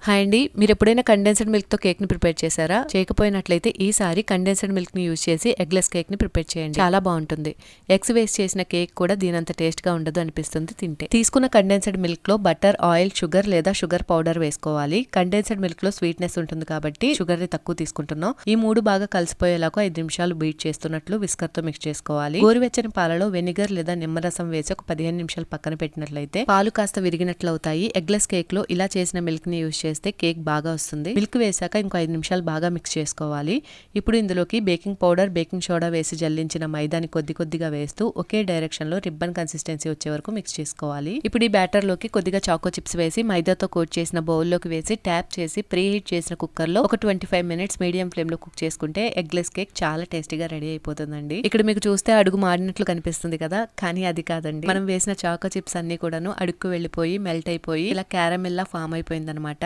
Hi అండి, మీరు ఎప్పుడైనా కండెన్స్డ్ మిల్క్ తో కేక్ ని ప్రిపేర్ చేశారా? చేయకపోయినట్లయితే ఈసారి కండెన్స్డ్ మిల్క్ ని యూజ్ చేసి ఎగ్లెస్ కేక్ ని ప్రిపేర్ చేయండి. చాలా బాగుంటుంది. ఎగ్స్ వేస్ట్ చేసిన కేక్ కూడా దీనంత టేస్ట్ గా ఉండదు అనిపిస్తుంది తింటే. తీసుకున్న కండెన్స్డ్ మిల్క్ లో బటర్, ఆయిల్, షుగర్ లేదా షుగర్ పౌడర్ వేసుకోవాలి. కండెన్స్డ్ మిల్క్ లో స్వీట్నెస్ ఉంటుంది కాబట్టి షుగర్ ని తక్కువ తీసుకుంటున్నాం. ఈ మూడు బాగా కలిసిపోయేలాగా 5 నిమిషాలు బీట్ చేస్తున్నట్లు విస్కర్ తో మిక్స్ చేసుకోవాలి. గోరువెచ్చని పాలలో వెనిగర్ లేదా నిమ్మరసం వేసి ఒక 15 నిమిషాలు పక్కన పెట్టినట్లయితే పాలు కాస్త విరిగినట్లు అవుతాయి. ఎగ్లెస్ కేక్ లో ఇలా చేసిన మిల్క్ ని యూజ్ చేస్తే కేక్ బాగా వస్తుంది. మిల్క్ వేసాక ఇంకో 5 నిమిషాలు బాగా మిక్స్ చేసుకోవాలి. ఇప్పుడు ఇందులోకి బేకింగ్ పౌడర్, బేకింగ్ సోడా వేసి జల్లించిన మైదాని కొద్దిగా వేస్తూ ఒకే డైరెక్షన్ లో రిబ్బన్ కన్సిస్టెన్సీ వచ్చే వరకు మిక్స్ చేసుకోవాలి. ఇప్పుడు ఈ బ్యాటర్ లోకి కొద్దిగా చాకో చిప్స్ వేసి మైదాతో కోట్ చేసిన బౌల్ లోకి వేసి ట్యాప్ చేసి ప్రీ హీట్ చేసిన కుక్కర్ లో ఒక 25 మినిట్స్ మీడియం ఫ్లేమ్ లో కుక్ చేసుకుంటే ఎగ్లెస్ కేక్ చాలా టేస్టీగా రెడీ అయిపోతుందండి. ఇక్కడ మీకు చూస్తే అడుగు మాడినట్లు కనిపిస్తుంది కదా, కానీ అది కాదండి. మనం వేసిన చాకో చిప్స్ అన్ని కూడాను అడుక్కు వెళ్లిపోయి మెల్ట్ అయిపోయి ఇలా క్యారమెల్ లా ఫామ్ అయిపోయింది అనమాట.